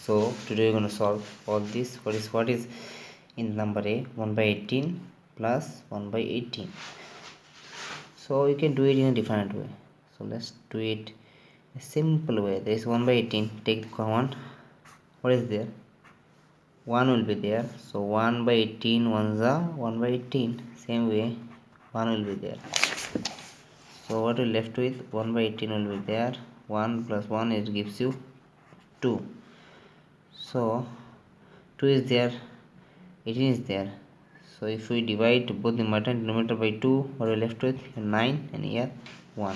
So today we're going to solve all this. What is in number A, 1 by 18 plus 1 by 18. So you can do it in a different way. So let's do it a simple way. There is 1 by 18. Take the common. What is there? 1 will be there. So 1 by 18 ones are 1 by 18. Same way 1 will be there. So what we left with, 1 by 18 will be there. 1 plus 1, it gives you 2. So 2 is there, 18 is there. So if we divide both numerator and denominator by 2, what we left with, 9, and here 1.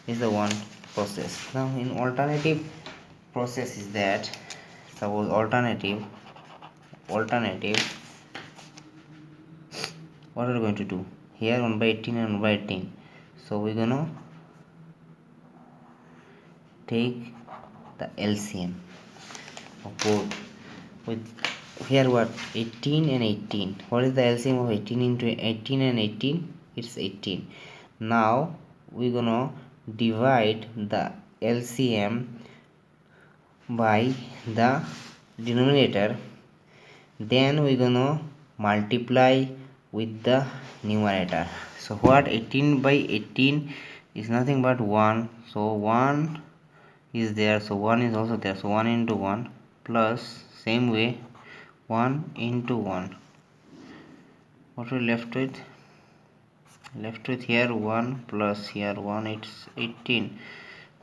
This is the one process. Now in alternative process is that, suppose alternative, what are we going to do? Here 1 by 18 and 1 by 18. So we're gonna take the LCM of both. With here what, 18 and 18. What is the LCM of 18 into 18 and 18? It's 18. Now we're gonna divide the LCM by the denominator, then we're gonna multiply with the numerator. So what, 18 by 18 is nothing but 1. So 1 is there, so 1 is also there. So 1 into 1 plus, same way 1 into 1. What we left with? Left with here 1 plus here 1, it's 18.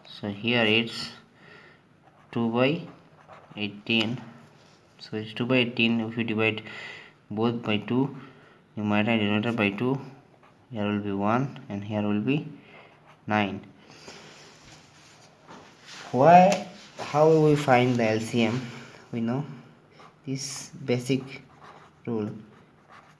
So here it's 2 by 18. So it's 2 by 18. If you divide both by 2, numerator and denominator by 2, here will be 1 and here will be 9. Why? How will we find the LCM? We know this basic rule,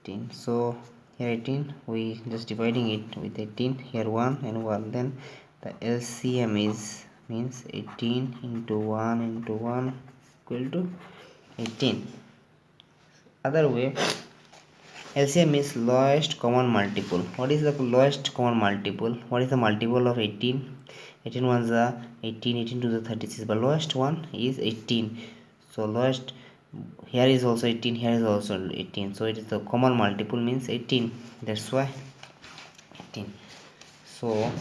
18. So here 18, we just dividing it with 18, here 1 and 1, then the LCM is means 18 into 1 into 1 equal to 18. Other way, LCM is lowest common multiple. What is the lowest common multiple? What is the multiple of 18? 18 ones are 18, 18 to the 36, but lowest one is 18. So lowest, here is also 18, here is also 18. So it is the common multiple means 18. That's why 18. So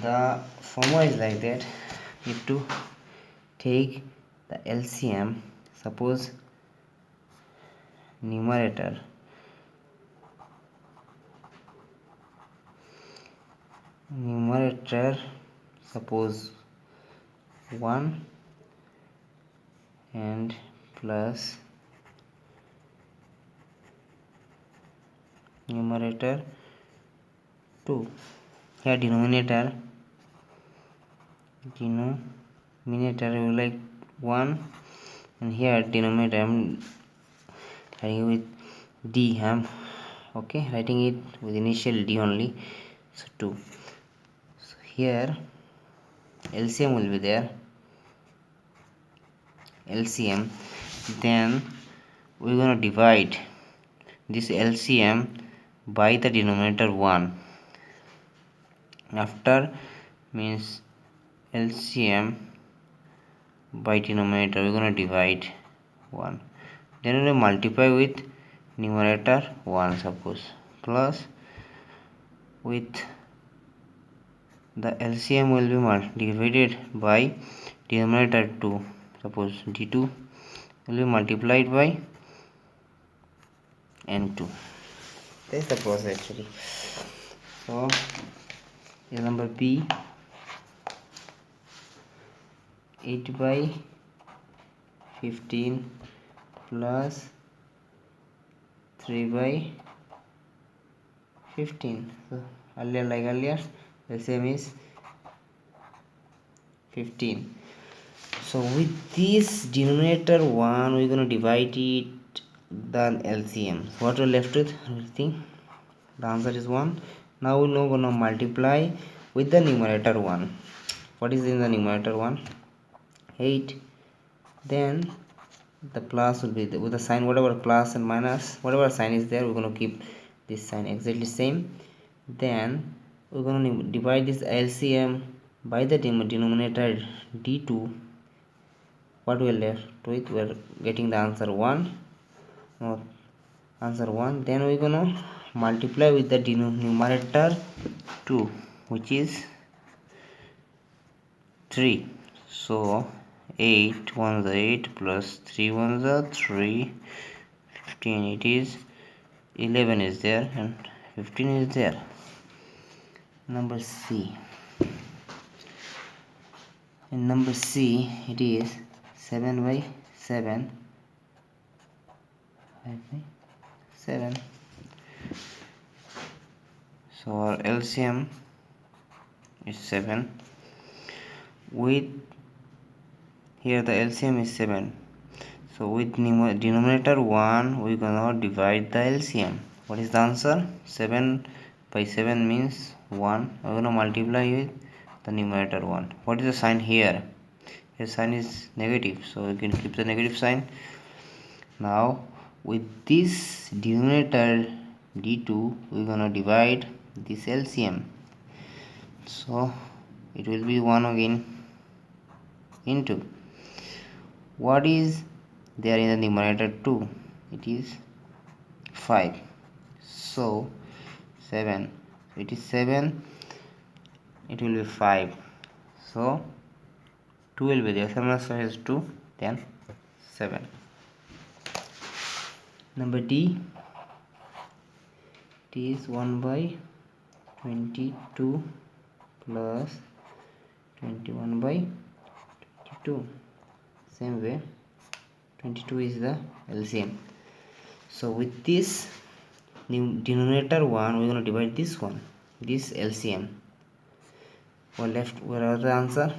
the formula is like that. You have to take the LCM. Suppose numerator suppose 1 and plus numerator 2. Here denominator you like 1, and here denominator I'm writing with D. Okay, writing it with initial D only. So 2. So here LCM will be there, LCM. Then we're gonna divide this LCM by the denominator 1. After means LCM by denominator, we're gonna divide 1. Then we'll multiply with numerator 1, suppose, plus with the LCM will be divided by denominator 2, suppose D2 will be multiplied by N2. That's the process actually. So is number B, 8 by 15 plus 3 by 15. So earlier the same is 15. So with this denominator 1, we're going to divide it the LCM. So what we're left with, everything, the answer is 1. Now we're going to multiply with the numerator 1. What is in the numerator 1? 8. Then the plus will be with the sign, whatever plus and minus, whatever sign is there, we're going to keep this sign exactly same. Then we're going to divide this LCM by the denominator D2. what we are left with, we are getting the answer 1. No, answer 1. Then we're gonna multiply with the numerator 2, which is 3. So 8 1 is 8 plus 3 1 is 3, 15. It is 11 is there and 15 is there. Number C. In number C, it is 7 by 7. 5 by 7. So our LCM is 7. With here the LCM is 7. So with denominator 1, we're gonna divide the LCM. What is the answer? 7 by 7 means 1. We're gonna multiply with the numerator 1. What is the sign here? Here sign is negative, so we can keep the negative sign. Now with this denominator d2, we're gonna divide this LCM. So it will be 1 again into what is there in the numerator 2? It is 5. So 7. It is 7. It will be 5. So 2 will be there. 7 plus 5 is 2. Then 7. Number D. It is 1 by 22 plus 21 by 22. Same way, 22 is the LCM. So with this denominator 1, we're going to divide this one, this LCM. Where are the answer?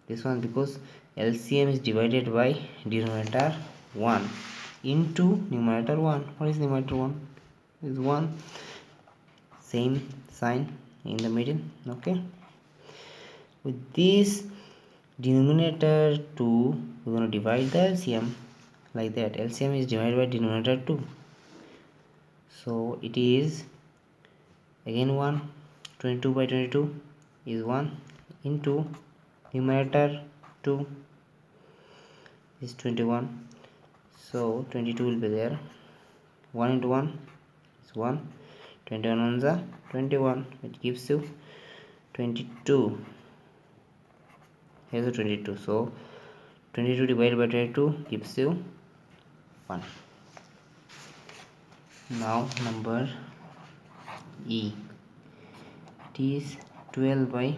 This one, because LCM is divided by denominator 1 into numerator 1. What is numerator 1? Is 1. Same sign in the middle. Okay. With this denominator 2, we're going to divide the LCM like that. LCM is divided by denominator 2. So it is again 1. 22 by 22 is 1 into numerator 2 is 21. So 22 will be there. 1 into 1 is 1. 21 ones are 21. It gives you 22. Here's a 22. So 22 divided by 22 gives you 1. Now number E. It is 12 by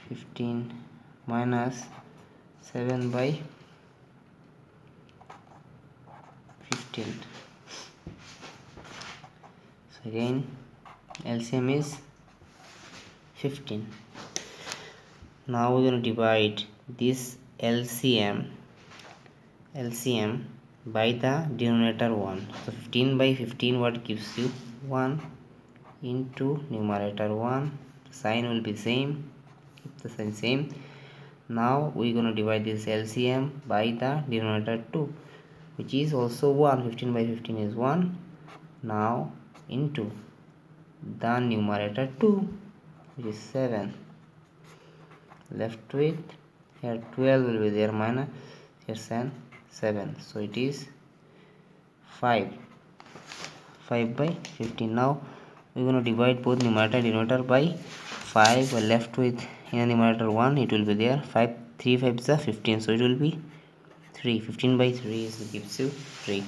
15 minus 7 by 15. So again LCM is 15. Now we're going to divide this LCM by the denominator 1. So 15 by 15, what gives you? 1 into numerator 1. Sign will be same. Keep the sign same. Now we're going to divide this LCM by the denominator 2, which is also 1. 15 by 15 is 1. Now into the numerator 2, which is 7. Left with here 12 will be there, minus here 7. So it is 5 by 15. Now we're going to divide both numerator and denominator by 5. We're left with in the numerator 1, it will be there. 3 5s are 15, so it will be 3. 15 by 3 gives you 3.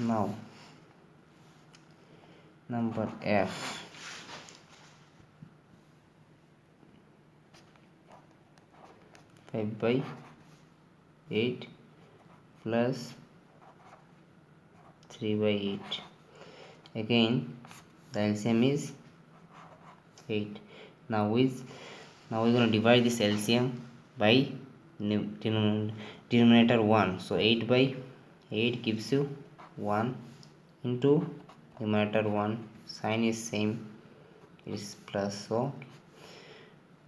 Now number F. Five by 8 plus 3 by 8. Again the LCM is 8. Now we're going to divide this LCM by denominator 1. So 8 by 8 gives you 1 into numerator 1. Sign is same, it is plus. So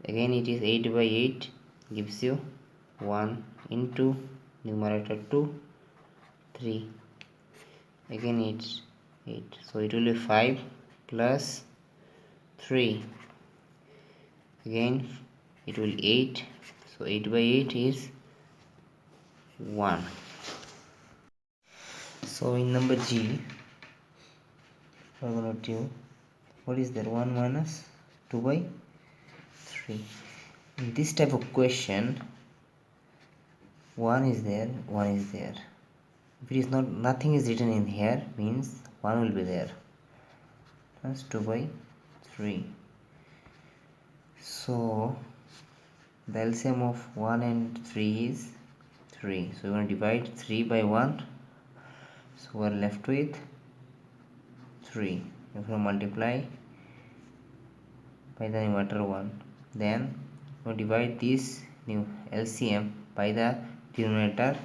again it is 8 by 8 gives you 1 into numerator 2, 3. Again it's 8. So it will be 5 plus 3. Again it will 8, so 8 by 8 is 1. So in number G we're going to do, what is there, 1 minus 2 by 3. In this type of question 1 is there, 1 is there. If it is not, nothing is written in here, means 1 will be there. That's 2 by 3. So the LCM of 1 and 3 is 3. So we're going to divide 3 by 1. So we're left with 3. If we multiply by the numerator 1, then we divide this new LCM by the denominator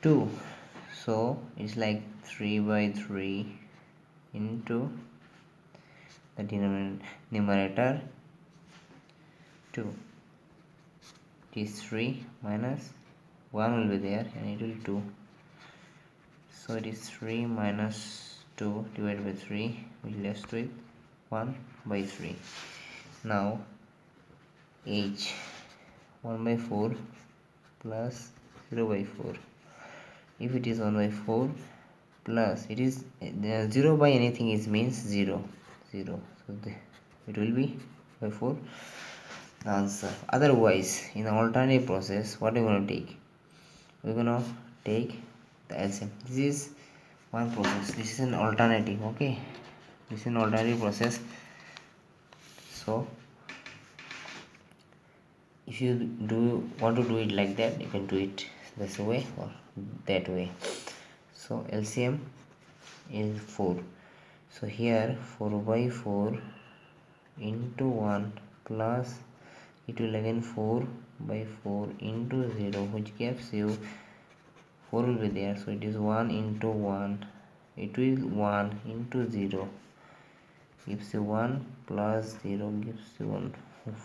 2. So it's like 3 by 3 into the numerator 2. It is 3 minus 1 will be there and it will 2. So it is 3 minus 2 divided by 3, we left with 1 by 3. Now H, 1 by 4 plus 0 by 4. If it is 1 by 4 plus, it is 0 by anything is means 0. So it will be by 4 the answer. Otherwise, in the alternative process, what are we going to take? We're going to take the LCM. This is one process. This is an alternative. Okay, this is an alternative process. So if you want to do it like that, you can do it this way or that way. So LCM is 4. So here 4 by 4 into 1 plus, it will again 4 by 4 into 0, which gives you 4 will be there. So it is 1 into 1, it will 1 into 0 gives you 1 plus 0 gives you 1,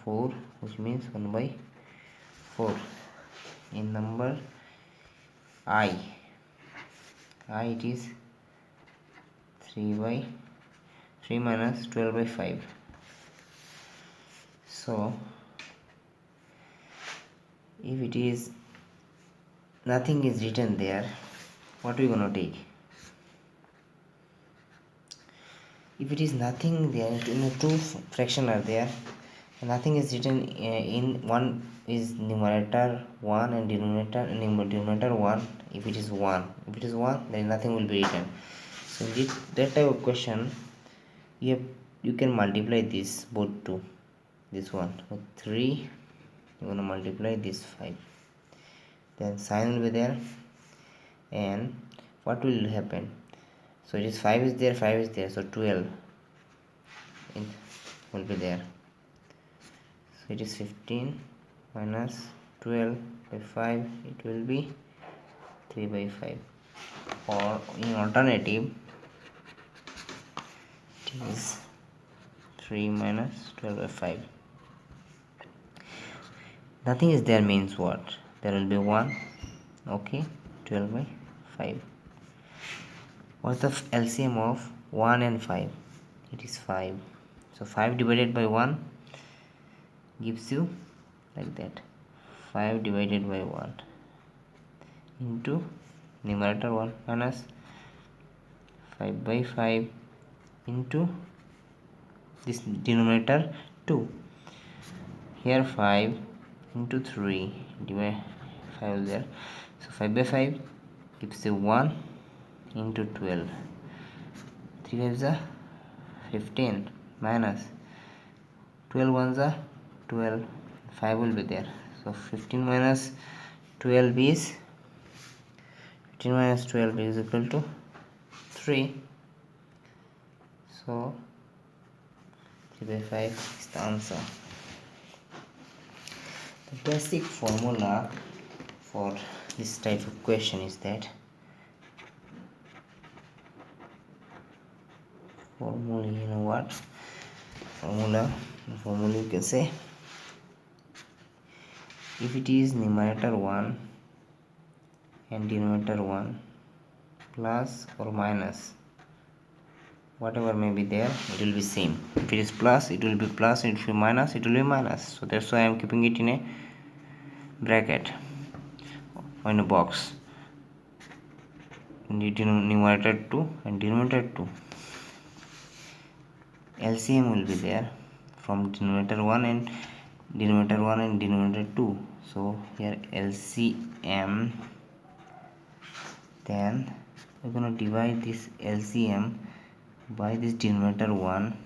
4, which means 1 by 4. In number I it is 3 minus 12 by 5. So if it is nothing is written there, what are we going to take? If it is nothing there, two fraction are there, nothing is written in one is numerator 1 and denominator 1. If it is 1, then nothing will be written. So in that type of question, you can multiply this both two. This one with 3, you want to multiply this 5, then sign will be there, and what will happen? So it is 5 is there, so 12 will be there. So it is 15 minus 12 by 5, it will be 3 by 5. Or in alternative, it is 3 minus 12 by 5. Nothing is there means what? There will be 1. Okay, 12 by 5. What's the LCM of 1 and 5? It is 5. So 5 divided by 1 gives you like that, 5 divided by 1 into numerator 1 minus 5 by 5 into this denominator 2. Here 5 into 3 divide 5 there. So 5 by 5 gives you 1 into 12. 3 5s are 15 minus 12 ones are 12. 5 will be there. So 15 minus 12 is 15 minus 12 is equal to 3. So 3 by 5 is the answer. The basic formula for this type of question is that formula, you know what? Formula you can say, if it is numerator 1 and denominator 1 plus or minus whatever may be there, it will be same. If it is plus, it will be plus, if it will be minus, it will be minus. So that's why I am keeping it in a bracket or in a box. Numerator 2 and denominator 2, LCM will be there from denominator 1 and denominator 2. So here LCM, then we're going to divide this LCM by this denominator 1.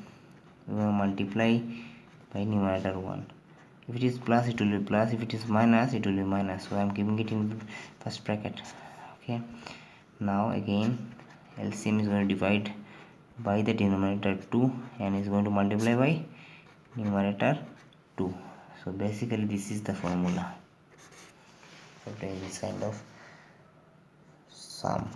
We're going to multiply by numerator 1. If it is plus, it will be plus. If it is minus, it will be minus. So I'm keeping it in first bracket. Okay, now again LCM is going to divide by the denominator 2 and is going to multiply by numerator 2. So basically this is the formula for doing this kind of sum.